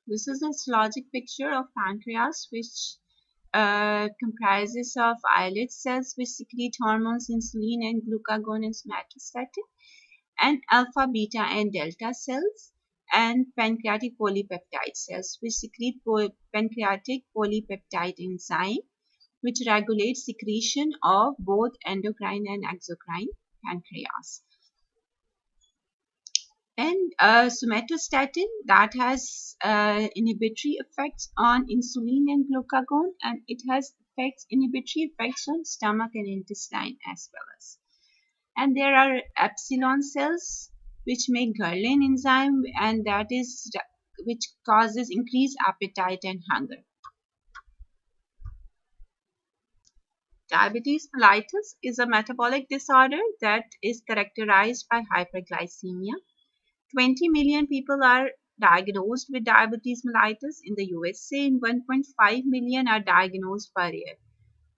This is a histologic picture of pancreas, which comprises of islet cells which secrete hormones insulin and glucagon and somatostatin, and alpha, beta, and delta cells, and pancreatic polypeptide cells which secrete pancreatic polypeptide enzyme, which regulates secretion of both endocrine and exocrine pancreas. And somatostatin that has inhibitory effects on insulin and glucagon, and it has inhibitory effects on stomach and intestine as well as. And there are epsilon cells which make ghrelin enzyme, and that is which causes increased appetite and hunger. Diabetes mellitus is a metabolic disorder that is characterized by hyperglycemia. 20 million people are diagnosed with diabetes mellitus in the USA, and 1.5 million are diagnosed per year.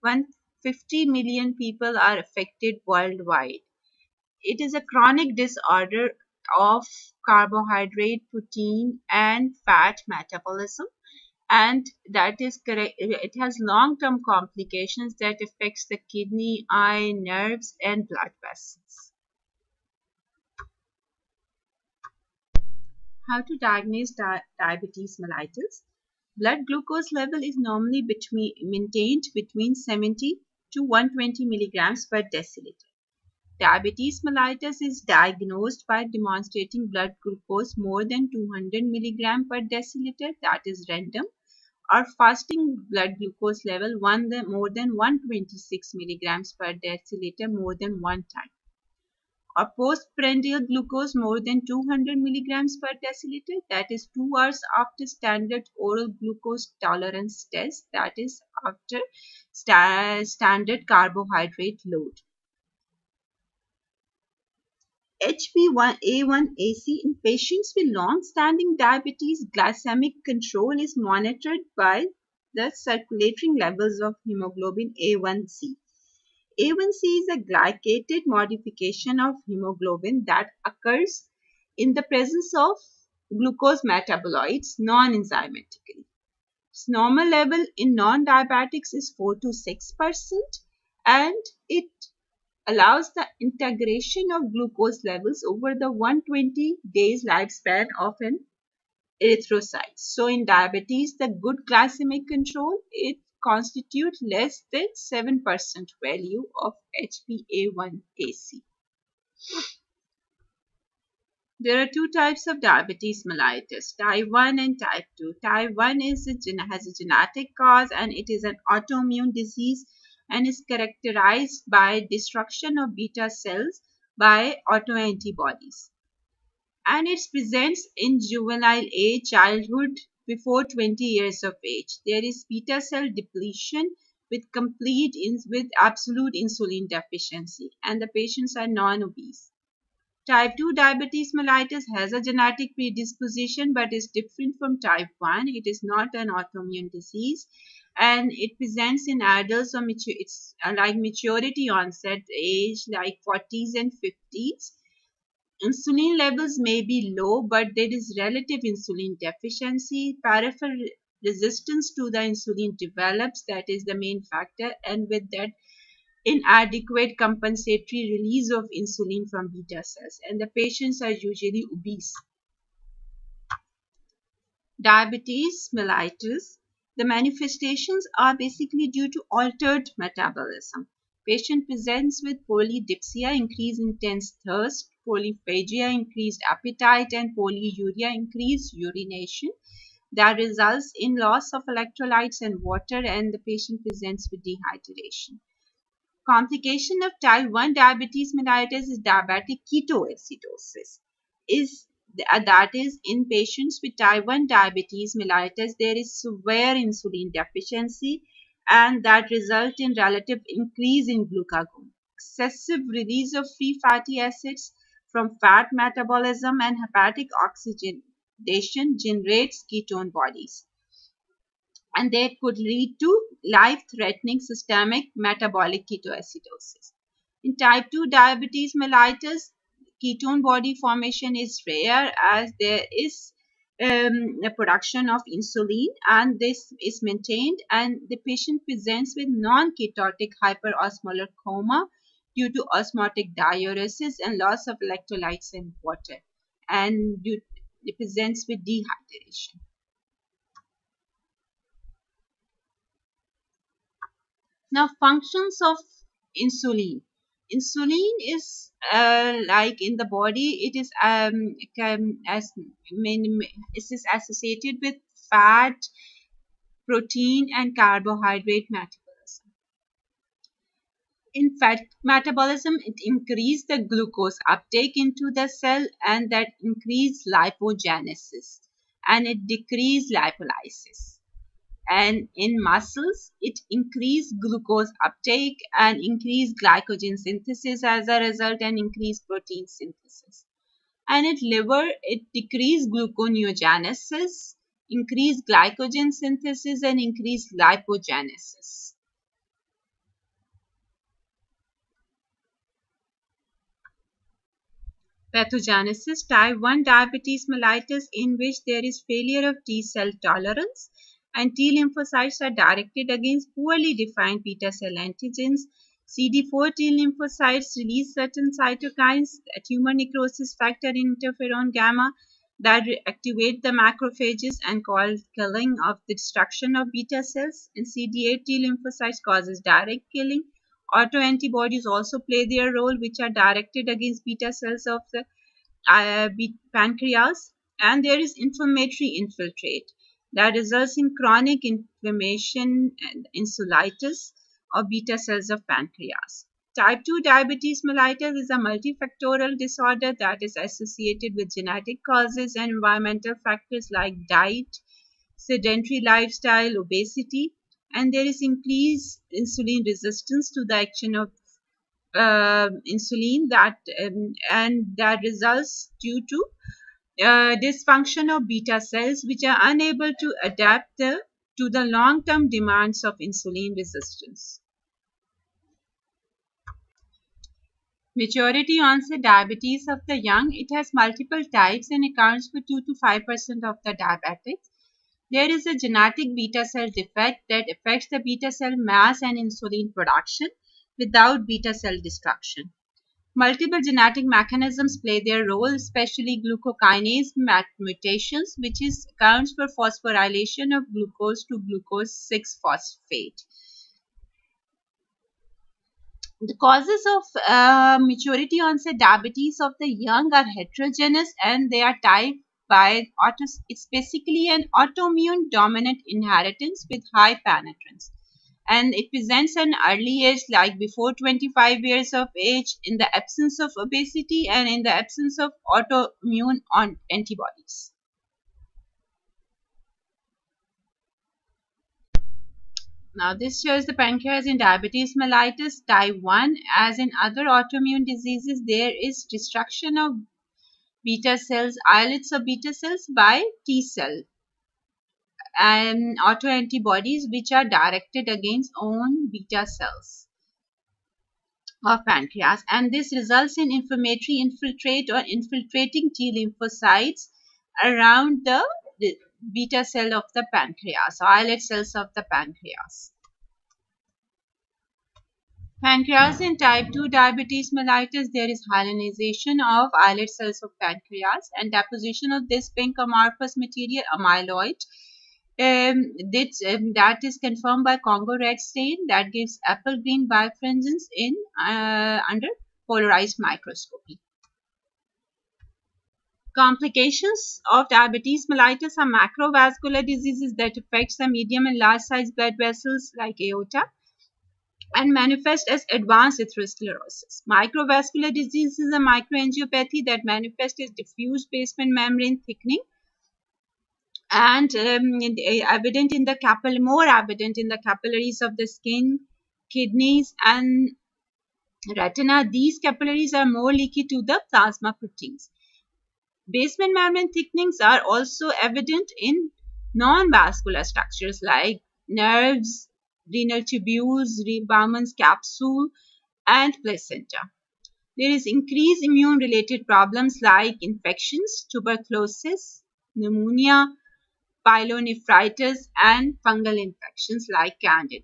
150 million people are affected worldwide. It is a chronic disorder of carbohydrate, protein, and fat metabolism, and that is correct. It has long-term complications that affects the kidney, eye, nerves, and blood vessels. How to diagnose diabetes mellitus? Blood glucose level is normally maintained between 70 to 120 milligrams per deciliter. Diabetes mellitus is diagnosed by demonstrating blood glucose more than 200 milligram per deciliter, that is random, or fasting blood glucose level more than 126 milligrams per deciliter more than one time, or postprandial glucose more than 200 milligrams per deciliter, that is 2 hours after standard oral glucose tolerance test, that is after standard carbohydrate load. HbA1c in patients with long-standing diabetes, glycemic control is monitored by the circulating levels of hemoglobin A1c. A1c is a glycated modification of hemoglobin that occurs in the presence of glucose metabolites non-enzymatically. Its normal level in non-diabetics is 4 to 6%, and it allows the integration of glucose levels over the 120 days lifespan of an erythrocyte. So in diabetes, the good glycemic control, it constitutes less than 7% value of HbA1c. There are two types of diabetes mellitus, type 1 and type 2. Type 1 has a genetic cause, and it is an autoimmune disease and is characterized by destruction of beta cells by autoantibodies. And it presents in juvenile age, childhood, before 20 years of age. There is beta cell depletion with absolute insulin deficiency, and the patients are non-obese. Type 2 diabetes mellitus has a genetic predisposition but is different from type 1. It is not an autoimmune disease, and it presents in adults, or it's like maturity onset age, like 40s and 50s. Insulin levels may be low, but there is relative insulin deficiency. Peripheral resistance to the insulin develops, that is the main factor, and with that, inadequate compensatory release of insulin from beta cells, and the patients are usually obese. Diabetes mellitus, the manifestations are basically due to altered metabolism. Patient presents with polydipsia, increased intense thirst, polyphagia, increased appetite, and polyuria, increased urination. That results in loss of electrolytes and water, and the patient presents with dehydration. Complication of type 1 diabetes mellitus is diabetic ketoacidosis. That is, in patients with type 1 diabetes mellitus, there is severe insulin deficiency, and that results in relative increase in glucagon. Excessive release of free fatty acids from fat metabolism and hepatic oxidation generates ketone bodies, and they could lead to life-threatening systemic metabolic ketoacidosis. In type 2 diabetes mellitus, ketone body formation is rare, as there is the production of insulin, and this is maintained, and the patient presents with non-ketotic hyperosmolar coma due to osmotic diuresis and loss of electrolytes in water, and it presents with dehydration. Now, functions of insulin. Insulin is like in the body, it is as it is associated with fat, protein, and carbohydrate metabolism. In fat metabolism, it increases the glucose uptake into the cell, and that increase lipogenesis, and it decrease lipolysis. And in muscles, it increase glucose uptake and increase glycogen synthesis as a result, and increase protein synthesis. And in liver, it decrease gluconeogenesis, increase glycogen synthesis, and increase lipogenesis. Pathogenesis: type 1 diabetes mellitus, in which there is failure of T cell tolerance, and T lymphocytes are directed against poorly defined beta cell antigens. CD4 T lymphocytes release certain cytokines, tumor necrosis factor, and interferon gamma, that activate the macrophages and cause killing of the destruction of beta cells. And CD8 T lymphocytes causes direct killing. Autoantibodies also play their role, which are directed against beta cells of the pancreas. And there is inflammatory infiltrate that results in chronic inflammation and insulitis of beta cells of pancreas. Type 2 diabetes mellitus is a multifactorial disorder that is associated with genetic causes and environmental factors like diet, sedentary lifestyle, obesity, and there is increased insulin resistance to the action of insulin, and that results due to dysfunction of beta cells, which are unable to adapt to the long-term demands of insulin resistance. Maturity onset diabetes of the young. It has multiple types and accounts for 2 to 5% of the diabetics. There is a genetic beta cell defect that affects the beta cell mass and insulin production without beta cell destruction. Multiple genetic mechanisms play their role, especially glucokinase mutations, which accounts for phosphorylation of glucose to glucose 6-phosphate. The causes of maturity onset diabetes of the young are heterogeneous, and they are typed by it's basically an autoimmune dominant inheritance with high penetrance, and it presents an early age, like before 25 years of age, in the absence of obesity and in the absence of autoimmune antibodies. Now, this shows the pancreas in diabetes mellitus type 1. As in other autoimmune diseases, there is destruction of beta cells, islets of beta cells by T cell and autoantibodies, which are directed against own beta cells of pancreas, and this results in inflammatory infiltrate or infiltrating T lymphocytes around the beta cell of the pancreas, islet cells of the pancreas. Pancreas in type 2 diabetes mellitus, there is hyalinization of islet cells of pancreas and deposition of this pink amorphous material, amyloid. That is confirmed by Congo red stain that gives apple green birefringence in under polarized microscopy. Complications of diabetes mellitus are macrovascular diseases that affects the medium and large size blood vessels like aorta and manifest as advanced atherosclerosis. Microvascular disease is a microangiopathy that manifests as diffuse basement membrane thickening and evident in the more evident in the capillaries of the skin, kidneys, and retina. These capillaries are more leaky to the plasma proteins. Basement membrane thickenings are also evident in non-vascular structures like nerves, renal tubules, Bowman's capsule, and placenta. There is increased immune-related problems like infections, tuberculosis, pneumonia, pyelonephritis, and fungal infections like Candida.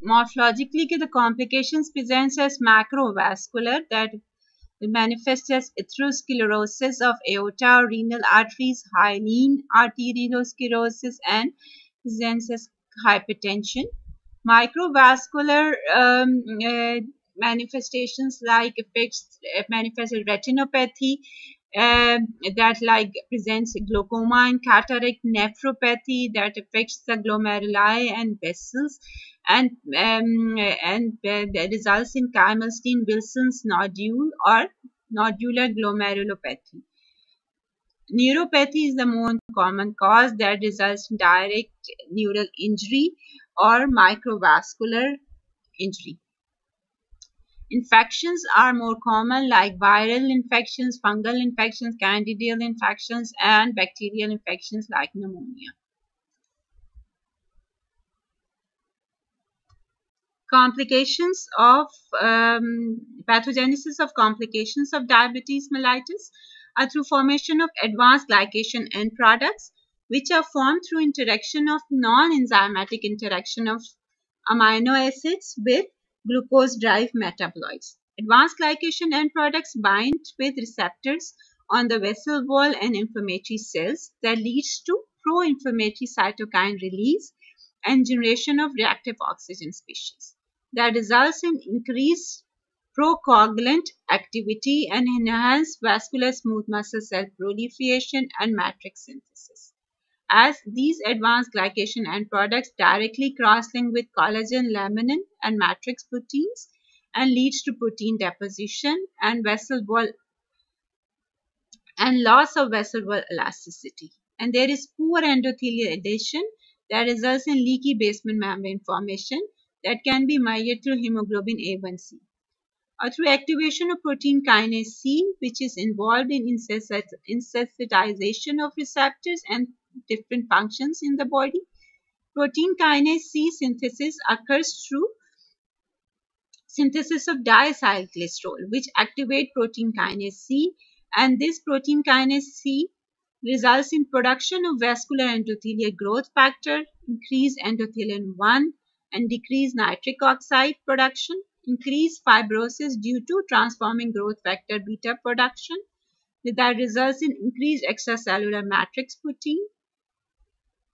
Morphologically, the complications presents as macrovascular, that it manifests as atherosclerosis of aorta, renal arteries, hyaline arteriosclerosis, and presents as hypertension. Microvascular manifestations like manifest as retinopathy, that like presents glaucoma and cataract, nephropathy that affects the glomeruli and vessels, and that results in Kymelston-Wilson's nodule or nodular glomerulopathy. Neuropathy is the most common cause that results in direct neural injury or microvascular injury. Infections are more common like viral infections, fungal infections, candidal infections, and bacterial infections like pneumonia. Complications of pathogenesis of complications of diabetes mellitus are through formation of advanced glycation end products, which are formed through interaction of non-enzymatic interaction of amino acids with glucose-derived metabolites. Advanced glycation end products bind with receptors on the vessel wall and inflammatory cells that leads to pro-inflammatory cytokine release and generation of reactive oxygen species that results in increased procoagulant activity and enhanced vascular smooth muscle cell proliferation and matrix synthesis. As these advanced glycation end products directly cross-link with collagen, laminin, and matrix proteins and leads to protein deposition and vessel wall and loss of vessel wall elasticity. And there is poor endothelial adhesion that results in leaky basement membrane formation that can be measured through hemoglobin A1C or through activation of protein kinase C, which is involved in sensitization of receptors and different functions in the body. Protein kinase C synthesis occurs through synthesis of diacylglycerol, which activate protein kinase C, and this protein kinase C results in production of vascular endothelial growth factor, increased endothelin-1, and decreased nitric oxide production, increased fibrosis due to transforming growth factor beta production, that results in increased extracellular matrix protein,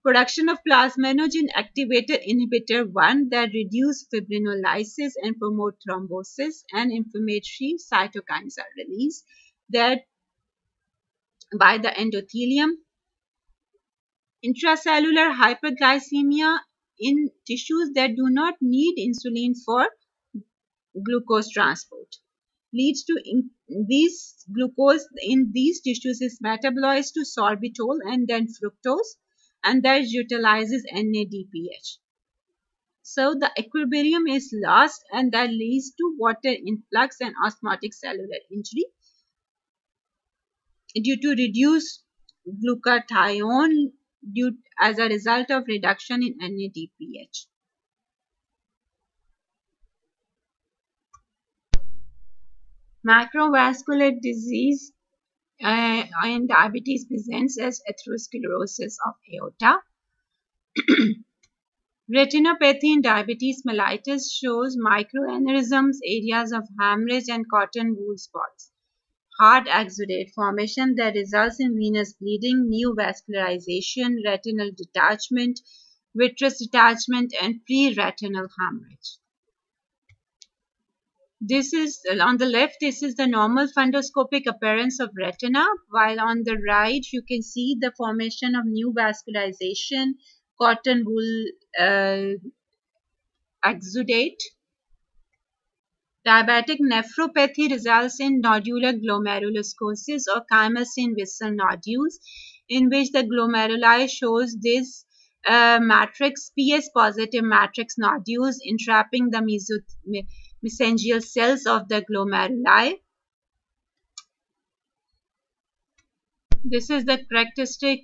production of plasminogen activator inhibitor 1 that reduce fibrinolysis and promote thrombosis, and inflammatory cytokines are released that by the endothelium. Intracellular hyperglycemia in tissues that do not need insulin for glucose transport leads to these glucose in these tissues is metabolized to sorbitol and then fructose, and that utilizes NADPH. So the equilibrium is lost, and that leads to water influx and osmotic cellular injury due to reduced glutathione as a result of reduction in NADPH. Macrovascular disease and diabetes presents as atherosclerosis of aorta. Retinopathy in diabetes mellitus shows microaneurysms, areas of hemorrhage, and cotton wool spots. Hard exudate formation that results in venous bleeding, neovascularization, retinal detachment, vitreous detachment, and pre-retinal hemorrhage. This is on the left, this is the normal fundoscopic appearance of retina, while on the right you can see the formation of new vascularization, cotton wool exudate. Diabetic nephropathy results in nodular glomeruloscosis or Kymelston-Wilson nodules, in which the glomeruli shows this matrix, PS positive matrix nodules entrapping the mesangial cells of the glomeruli. This is the characteristic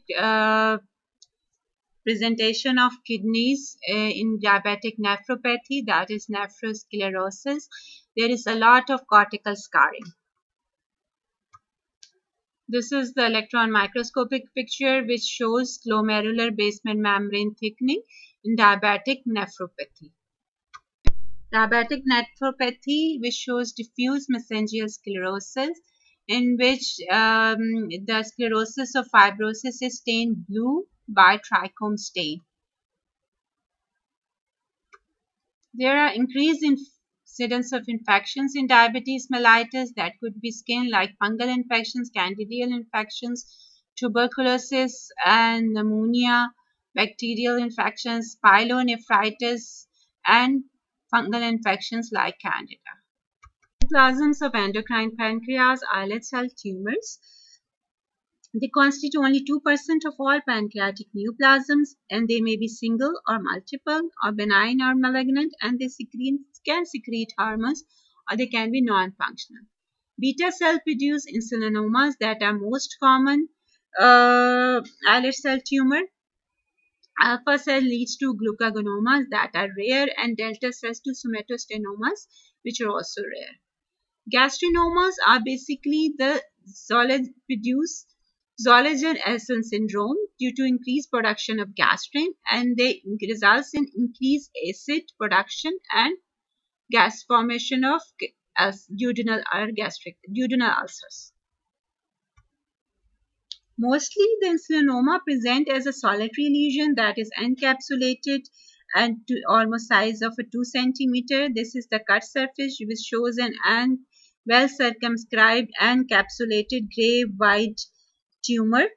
presentation of kidneys in diabetic nephropathy, that is nephrosclerosis. There is a lot of cortical scarring. This is the electron microscopic picture which shows glomerular basement membrane thickening in diabetic nephropathy. Diabetic nephropathy, which shows diffuse mesangial sclerosis, in which the sclerosis of fibrosis is stained blue by trichome stain. There are increased incidence of infections in diabetes mellitus that could be skin like fungal infections, candidal infections, tuberculosis and pneumonia, bacterial infections, pyelonephritis, and fungal infections like candida. Neoplasms of endocrine pancreas islet cell tumors. They constitute only 2% of all pancreatic neoplasms, and they may be single or multiple or benign or malignant, and they can secrete hormones, or they can be non-functional. Beta cell produced insulinomas that are most common islet cell tumor. Alpha cell leads to glucagonomas that are rare, and delta cells to somatostenomas, which are also rare. Gastrinomas are basically the Zollinger-Ellison syndrome due to increased production of gastrin, and they results in increased acid production and gas formation of duodenal ulcers. Mostly the insulinoma present as a solitary lesion that is encapsulated and to almost size of a 2 centimeter. This is the cut surface which shows an well circumscribed and encapsulated gray white tumor